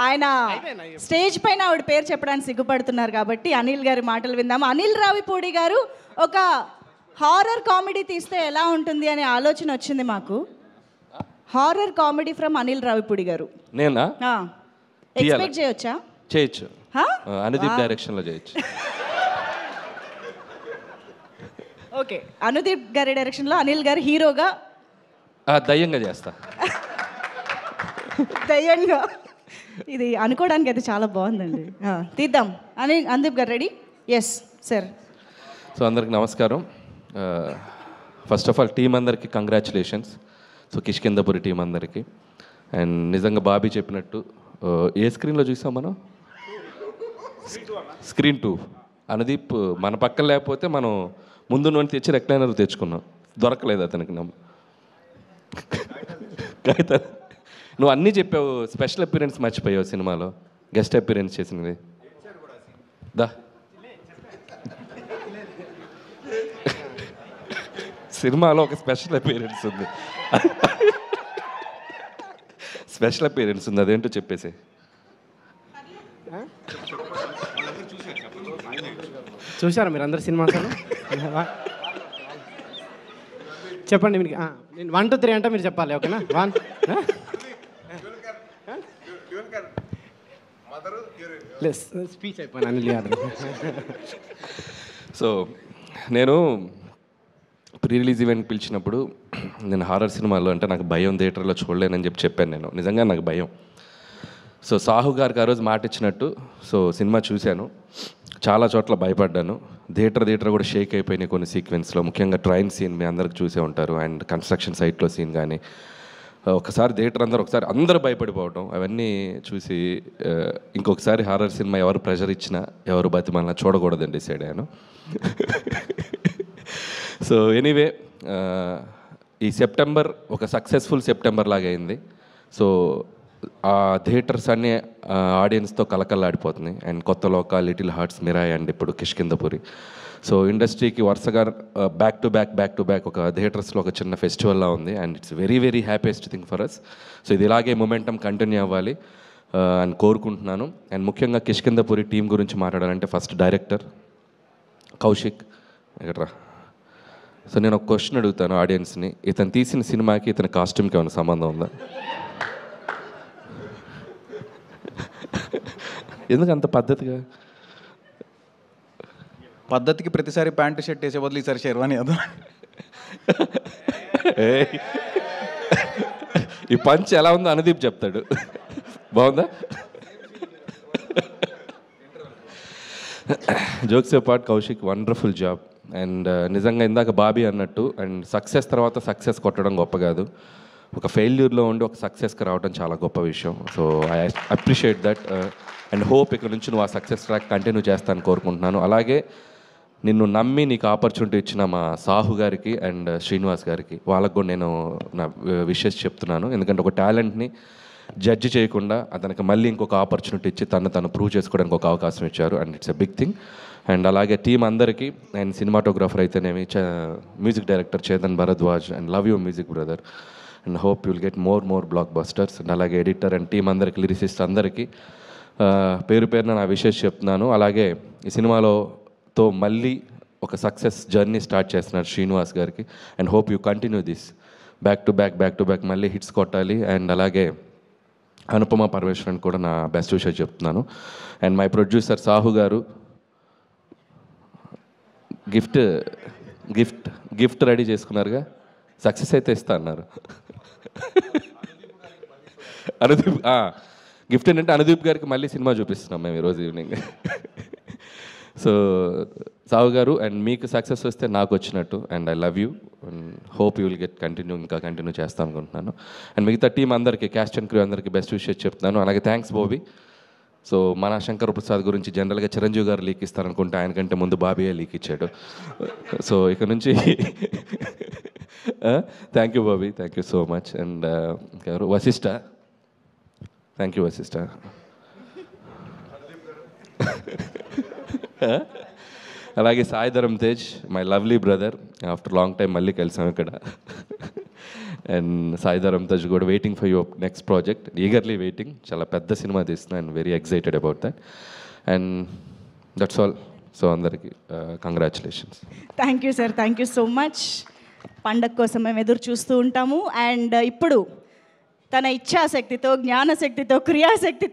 ఆయన స్టేజ్ పైన ఆవిడ పేరు చెప్పడానికి సిగ్గుపడుతున్నారు కాబట్టి అనిల్ గారి మాటలు విందాము. అనిల్ రావిపూడి గారు ఒక హారర్ కామెడీ తీస్తే ఎలా ఉంటుంది అనే ఆలోచన వచ్చింది మాకు. Horror comedy from Anil Ravipudi గారు. నేనా? ఎక్స్పెక్ట్ చేయొచ్చా? చేయొచ్చు. అనుదీప్ డైరెక్షన్లో చేయొచ్చు. ఓకే, అనుదీప్ గారి డైరెక్షన్లో అనిల్ గారు హీరోగా దయ్యంగా చేస్తా. దయ్యంగా ఇది అనుకోవడానికి అయితే చాలా బాగుందండి. తీద్దాం. అనుదీప్ గారు రెడీ? Yes sir. సో అందరికి నమస్కారం. ఫస్ట్ ఆఫ్ ఆల్ టీం అందరికీ కంగ్రాచులేషన్స్. సో కిష్కిందపురి టీం అందరికీ. అండ్ నిజంగా బాబీ చెప్పినట్టు ఏ స్క్రీన్లో చూసాం మనం? స్క్రీన్ 2. అనుదీప్ మన పక్కన లేకపోతే మనం ముందు నుండి తెచ్చి రెక్లైనర్ తెచ్చుకున్నాం. దొరకలేదు అతనికి. నువ్వు అన్నీ చెప్పావు, స్పెషల్ అపీరెన్స్ మర్చిపోయావు సినిమాలో, గెస్ట్ అపీరెన్స్ చేసినది. దా సినిమాలో ఒక స్పెషల్ అపీరెన్స్ ఉంది. స్పెషల్ అపీరెన్స్ ఉంది, అదేంటో చెప్పేసి. చూసారా మీరు అందరు సినిమా? చెప్పండి మీరు. నేను 1 2 3 అంటే మీరు చెప్పాలి, ఓకేనా? 1 స్పీచ్ అయిపోయాను అనిల్ యాదవ్. సో నేను ప్రీ రిలీజ్ ఈవెంట్ పిలిచినప్పుడు నేను హారర్ సినిమాలో అంటే నాకు భయం, థియేటర్లో చూడలేనని చెప్పాను. నేను నిజంగా నాకు భయం. సో సాహు గారికి ఆ రోజు మాట ఇచ్చినట్టు సో సినిమా చూశాను, చాలా చోట్ల భయపడ్డాను. థియేటర్ కూడా షేక్ అయిపోయినాయి కొన్ని సీక్వెన్స్లో, ముఖ్యంగా ట్రైన్ సీన్ మీ అందరికి చూసే ఉంటారు. అండ్ కన్స్ట్రక్షన్ సైట్లో సీన్ కానీ ఒకసారి థియేటర్ అందరూ భయపడిపోవటం అవన్నీ చూసి ఇంకొకసారి హారర్ సినిమా ఎవరు ప్రెషర్ ఇచ్చినా ఎవరు బతిమల్లా చూడకూడదని డిసైడ్ అయ్యాను. సో ఎనీవే ఈ సెప్టెంబర్ ఒక సక్సెస్ఫుల్ సెప్టెంబర్ లాగా అయింది. సో ఆ థియేటర్స్ అన్నీ ఆడియన్స్తో కలకల్లాడిపోతున్నాయి. అండ్ కొత్త లోక, లిటిల్ హార్ట్స్, మిరాయ్ అండ్ ఇప్పుడు కిష్కిందపురి. సో ఇండస్ట్రీకి వరుసగా బ్యాక్ టు బ్యాక్ ఒక థియేటర్స్లో ఒక చిన్న ఫెస్టివల్లా ఉంది. And it's very very happiest thing for us. So ఇది ఇలాగే మొమెంటం కంటిన్యూ అవ్వాలి అని కోరుకుంటున్నాను. అండ్ ముఖ్యంగా కిష్కిందపురి టీం గురించి మాట్లాడాలంటే ఫస్ట్ డైరెక్టర్ కౌశిక్ ఎక్కడ్రా. సో నేను ఒక క్వశ్చన్ అడుగుతాను ఆడియన్స్ని, ఇతను తీసిన సినిమాకి ఇతని కాస్ట్యూమ్కి ఏమైనా సంబంధం ఉందా? ఎందుకు అంత పద్ధతిగా? పద్ధతికి ప్రతిసారి ప్యాంటు షర్ట్ వేసే బదులు ఈసారి షెర్వానీ అదో. ఈ పంచ్ ఎలా ఉందో అనుదీప్ చెప్తాడు. బాగుందా? Jokes part Kaushik wonderful job. And నిజంగా ఇందాక బాబీ అన్నట్టు అండ్ సక్సెస్ తర్వాత సక్సెస్ కొట్టడం గొప్ప కాదు, ఒక ఫెయిల్యూర్లో ఉండి ఒక సక్సెస్కి రావడం చాలా గొప్ప విషయం. So I appreciate that and hope ఇక్కడ నుంచి నువ్వు ఆ సక్సెస్ ట్రాక్ కంటిన్యూ చేస్తాను కోరుకుంటున్నాను. అలాగే నిన్ను నమ్మి నీకు ఆపర్చునిటీ ఇచ్చిన మా సాహు గారికి అండ్ శ్రీనివాస్ గారికి, వాళ్ళకు కూడా నేను నా విషెస్ చెప్తున్నాను. ఎందుకంటే ఒక టాలెంట్ని జడ్జి చేయకుండా అతనికి మళ్ళీ ఇంకొక ఆపర్చునిటీ ఇచ్చి తను ప్రూవ్ చేసుకోవడానికి ఒక అవకాశం ఇచ్చారు. And it's a big thing. And అలాగే టీం అందరికీ అండ్ సినిమాటోగ్రాఫర్ అయితేనేమి, music director Chetan Bhardwaj and love you music brother and hope you'll get more blockbusters. And అలాగే ఎడిటర్ అండ్ టీం అందరికీ, లిరిసిస్ట్ అందరికీ పేరు పేరున నా విషెస్ చెప్తున్నాను. అలాగే ఈ సినిమాలోతో మళ్ళీ ఒక సక్సెస్ జర్నీ స్టార్ట్ చేస్తున్నారు శ్రీనివాస్ గారికి. And hope you continue this back to back మళ్ళీ హిట్స్ కొట్టాలి. అండ్ అలాగే అనుపమ పరమేశ్వరన్ కూడా నా బెస్ట్ విషెస్ చెప్తున్నాను. అండ్ మై ప్రొడ్యూసర్ సాహు గారు గిఫ్ట్ రెడీ చేసుకున్నారుగా, సక్సెస్ అయితే ఇస్తా అన్నారు. అనుదీప్ గిఫ్ట్ ఏంటంటే అనుదీప్ గారికి మళ్ళీ సినిమా చూపిస్తున్నాం మేము ఈరోజు ఈవినింగ్. సో సాహు గారు అండ్ మీకు సక్సెస్ వస్తే నాకు వచ్చినట్టు. And I love you and hope you will get continue చేస్తాను అనుకుంటున్నాను. అండ్ మిగతా టీం అందరికీ, క్యాస్ట్ అండ్ క్రూ అందరికీ బెస్ట్ విషెస్ చెప్తున్నాను. అలాగే థ్యాంక్స్ బాబీ. సో మన శంకర్ ప్రసాద్ గురించి జనరల్గా చిరంజీవి గారు లీక్ ఇస్తారనుకుంటే ఆయనకంటే ముందు బాబీయే లీక్ ఇచ్చాడు. సో ఇక నుంచి thank you Bobby, thank you so much. And ఎవరు వశిష్ఠ, థ్యాంక్ యూ వశిష్ఠ. అలాగే Sai Dharam Tej, my lovely brother, after long time మళ్ళీ కలిసాం ఇక్కడ. అండ్ సాయిధరం తజ్ కూడా waiting for your next project, eagerly waiting. చాలా పెద్ద సినిమా తీస్తున్నా and very excited about that. And that's all. So అందరికీ congratulations. Thank you sir, thank you so much. పండగ కోసం మేము ఎదురు చూస్తూ ఉంటాము. అండ్ ఇప్పుడు తన ఇచ్ఛాశక్తితో, జ్ఞానశక్తితో, క్రియాశక్తితో